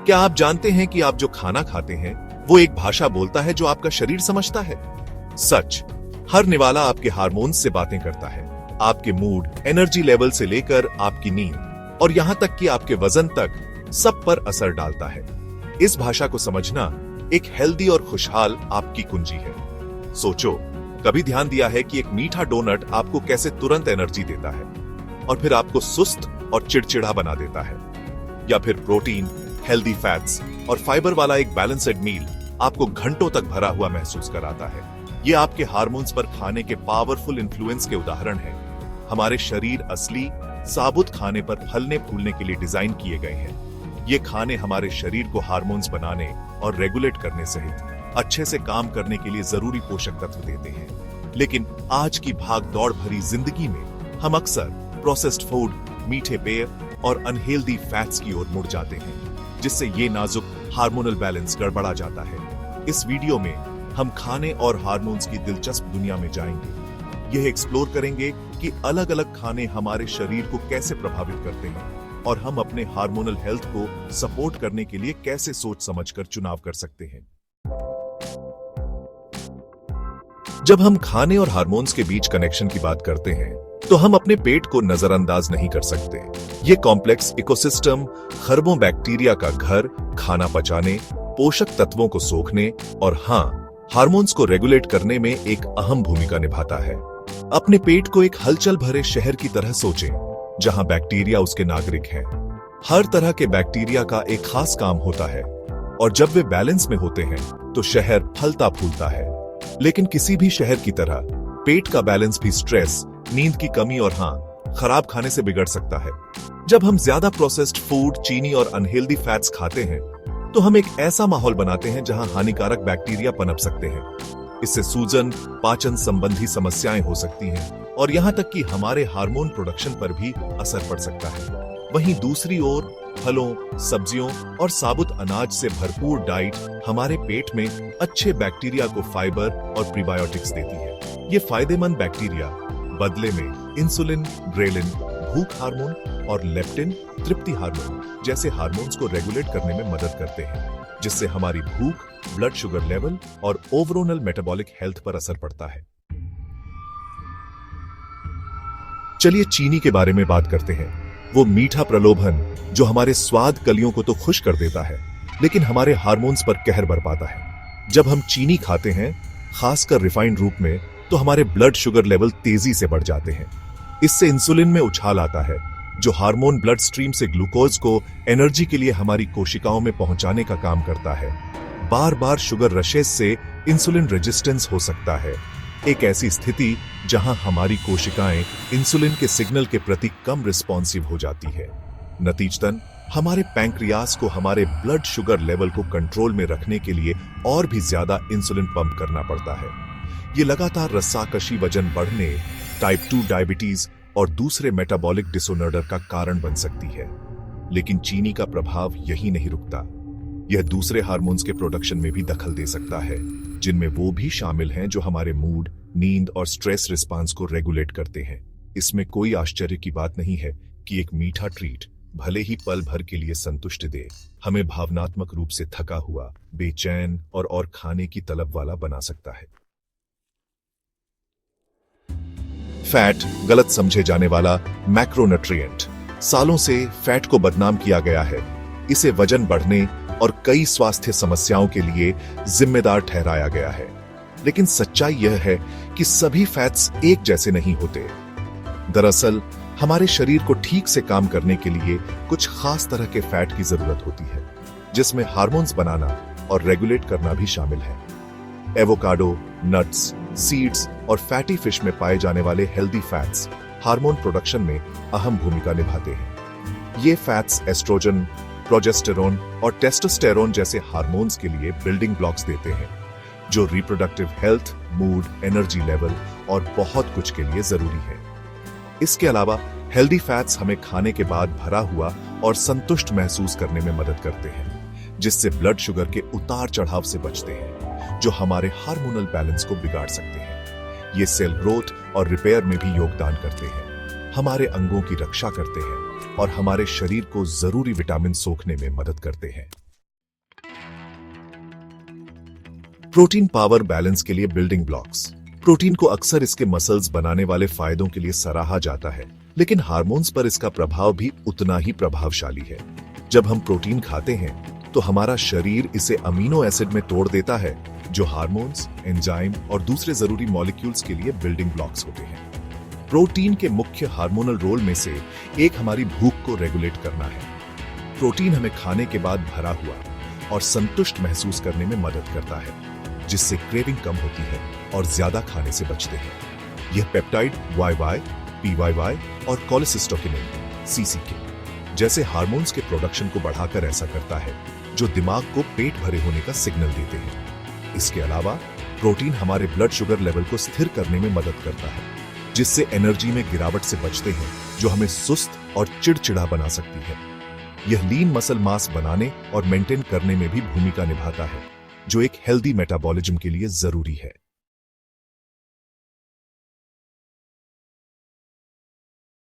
क्या आप जानते हैं कि आप जो खाना खाते हैं वो एक भाषा बोलता है जो आपका शरीर समझता है? सच, हर निवाला आपके हार्मोन्स से बातें करता है। आपके मूड, एनर्जी लेवल से लेकर आपकी नींद और यहां तक कि आपके वजन तक सब पर असर डालता है। इस भाषा को समझना एक हेल्दी और खुशहाल आपकी कुंजी है। सोचो, कभी ध्यान दिया है कि एक मीठा डोनट आपको कैसे तुरंत एनर्जी देता है और फिर आपको सुस्त और चिड़चिड़ा बना देता है? या फिर प्रोटीन, हेल्दी फैट्स और फाइबर वाला एक बैलेंस्ड मील आपको घंटों तक भरा हुआ महसूस कराता है। ये आपके हार्मोन्स पर खाने के पावरफुल इन्फ्लुएंस के उदाहरण हैं। हमारे शरीर असली साबुत खाने पर फलने फूलने के लिए डिजाइन किए गए हैं। ये खाने हमारे शरीर को हार्मोन्स बनाने और रेगुलेट करने सहित अच्छे से काम करने के लिए जरूरी पोषक तत्व देते हैं। लेकिन आज की भाग दौड़ भरी जिंदगी में हम अक्सर प्रोसेस्ड फूड, मीठे पेय और अनहेल्दी फैट्स की ओर मुड़ जाते हैं, जिससे ये नाजुक हार्मोनल बैलेंस गड़बड़ा जाता है। इस वीडियो में हम खाने और हार्मोन्स की दिलचस्प दुनिया में जाएंगे। यह एक्सप्लोर करेंगे कि अलग अलग खाने हमारे शरीर को कैसे प्रभावित करते हैं और हम अपने हार्मोनल हेल्थ को सपोर्ट करने के लिए कैसे सोच समझकर चुनाव कर सकते हैं। जब हम खाने और हार्मोन्स के बीच कनेक्शन की बात करते हैं तो हम अपने पेट को नजरअंदाज नहीं कर सकते। ये कॉम्प्लेक्स इकोसिस्टम खरबों बैक्टीरिया का घर, खाना पचाने, पोषक तत्वों को सोखने और हार्मोन्स को रेगुलेट करने में एक अहम भूमिका निभाता है। अपने पेट को एक हलचल भरे शहर की तरह सोचें, जहां बैक्टीरिया उसके नागरिक हैं। हर तरह के बैक्टीरिया का एक खास काम होता है और जब वे बैलेंस में होते हैं तो शहर फलता फूलता है। लेकिन किसी भी शहर की तरह पेट का बैलेंस भी स्ट्रेस, नींद की कमी और खराब खाने से बिगड़ सकता है। जब हम ज्यादा प्रोसेस्ड फूड, चीनी और अनहेल्दी फैट्स खाते हैं तो हम एक ऐसा माहौल बनाते हैं जहां हानिकारक बैक्टीरिया पनप सकते हैं। इससे सूजन, पाचन संबंधी समस्याएं हो सकती हैं और यहां तक कि हमारे हार्मोन प्रोडक्शन पर भी असर पड़ सकता है। वहीं दूसरी ओर फलों, सब्जियों और साबुत अनाज से भरपूर डाइट हमारे पेट में अच्छे बैक्टीरिया को फाइबर और प्रीबायोटिक्स देती है। ये फायदेमंद बैक्टीरिया बदले में इंसुलिन, ग्रेलिन, भूख हार्मोन और लेप्टिन, तृप्ति हार्मोन जैसे हार्मोन्स को रेगुलेट करने में मदद करते हैं, जिससे हमारी भूख, ब्लड शुगर लेवल और ओवरऑल मेटाबॉलिक हेल्थ पर असर पड़ता है। चलिए चीनी के बारे में बात करते हैं। वो मीठा प्रलोभन जो हमारे स्वाद कलियों को तो खुश कर देता है, लेकिन हमारे हार्मोन्स पर कहर बरपाता है। जब हम चीनी खाते हैं, खासकर रिफाइंड रूप में, तो हमारे ब्लड शुगर लेवल तेजी से बढ़ जाते हैं। इससे इंसुलिन में उछाल आता है, जो हार्मोन ब्लड स्ट्रीम से ग्लूकोज को एनर्जी के लिए हमारी कोशिकाओं में पहुंचाने का काम करता है। बार बार शुगर रशेस से इंसुलिन रेजिस्टेंस हो सकता है, एक ऐसी स्थिति जहां हमारी कोशिकाएं इंसुलिन के सिग्नल के प्रति कम रिस्पॉन्सिव हो जाती है। नतीजतन हमारे पैंक्रियास को हमारे ब्लड शुगर लेवल को कंट्रोल में रखने के लिए और भी ज्यादा इंसुलिन पंप करना पड़ता है। ये लगातार रस्साकशी वजन बढ़ने, टाइप 2 डायबिटीज और दूसरे मेटाबॉलिक डिसऑर्डर का कारण बन सकती है। लेकिन चीनी का प्रभाव यही नहीं रुकता। यह दूसरे हार्मोन्स के प्रोडक्शन में भी दखल दे सकता है, जिनमें वो भी शामिल हैं जो हमारे मूड, नींद और स्ट्रेस रिस्पांस को रेगुलेट करते हैं। इसमें कोई आश्चर्य की बात नहीं है कि एक मीठा ट्रीट भले ही पल भर के लिए संतुष्ट दे, हमें भावनात्मक रूप से थका हुआ, बेचैन और खाने की तलब वाला बना सकता है। फैट गलत समझे जाने वाला मैक्रोन्यूट्रिएंट। सालों से फैट को बदनाम किया गया है। इसे वजन बढ़ने और कई स्वास्थ्य समस्याओं के लिए जिम्मेदार ठहराया गया है। लेकिन सच्चाई यह है कि सभी फैट्स एक जैसे नहीं होते। दरअसल हमारे शरीर को ठीक से काम करने के लिए कुछ खास तरह के फैट की जरूरत होती है, जिसमें हार्मोन्स बनाना और रेगुलेट करना भी शामिल है। एवोकाडो, नट्स, सीड्स और फैटी फिश में पाए जाने वाले हेल्दी फैट्स हार्मोन प्रोडक्शन में अहम भूमिका निभाते हैं। ये फैट्स एस्ट्रोजन, प्रोजेस्टेरोन और टेस्टोस्टेरोन जैसे हार्मोन्स के लिए बिल्डिंग ब्लॉक्स देते हैं, जो reproductive health, mood, energy level और बहुत कुछ के लिए जरूरी है। इसके अलावा हेल्दी फैट्स हमें खाने के बाद भरा हुआ और संतुष्ट महसूस करने में मदद करते हैं, जिससे ब्लड शुगर के उतार चढ़ाव से बचते हैं, जो हमारे हार्मोनल बैलेंस को बिगाड़ सकते हैं। ये सेल ग्रोथ और रिपेयर में भी योगदान करते हैं, हमारे अंगों की रक्षा करते हैं और हमारे शरीर को जरूरी विटामिन सोखने में मदद करते हैं। प्रोटीन पावर बैलेंस के लिए बिल्डिंग ब्लॉक्स। प्रोटीन को अक्सर इसके मसल्स बनाने वाले फायदों के लिए सराहा जाता है, लेकिन हार्मोन्स पर इसका प्रभाव भी उतना ही प्रभावशाली है। जब हम प्रोटीन खाते हैं तो हमारा शरीर इसे अमीनो एसिड में तोड़ देता है, जो हार्मोन्स, एंजाइम और दूसरे जरूरी मॉलिक्यूल्स के लिए बिल्डिंग ब्लॉक्स होते हैं। प्रोटीन के मुख्य हार्मोनल रोल में से एक हमारी भूख को रेगुलेट करना है। प्रोटीन हमें खाने के बाद भरा हुआ और संतुष्ट महसूस करने में मदद करता है, जिससे क्रेविंग कम होती है और ज्यादा खाने से बचते हैं। यह पेप्टाइड YY, PYY और कोलेसिस्टोकिनिन CCK जैसे हार्मोन्स के प्रोडक्शन को बढ़ाकर ऐसा करता है, जो दिमाग को पेट भरे होने का सिग्नल देते हैं। इसके अलावा प्रोटीन हमारे ब्लड शुगर लेवल को स्थिर करने में मदद करता है, जिससे एनर्जी में गिरावट से बचते हैं, जो हमें सुस्त और चिड़चिड़ा बना सकती है। यह लीन मसल मास बनाने और मेंटेन करने में भी भूमिका निभाता है, जो एक हेल्दी मेटाबॉलिज्म के लिए जरूरी है।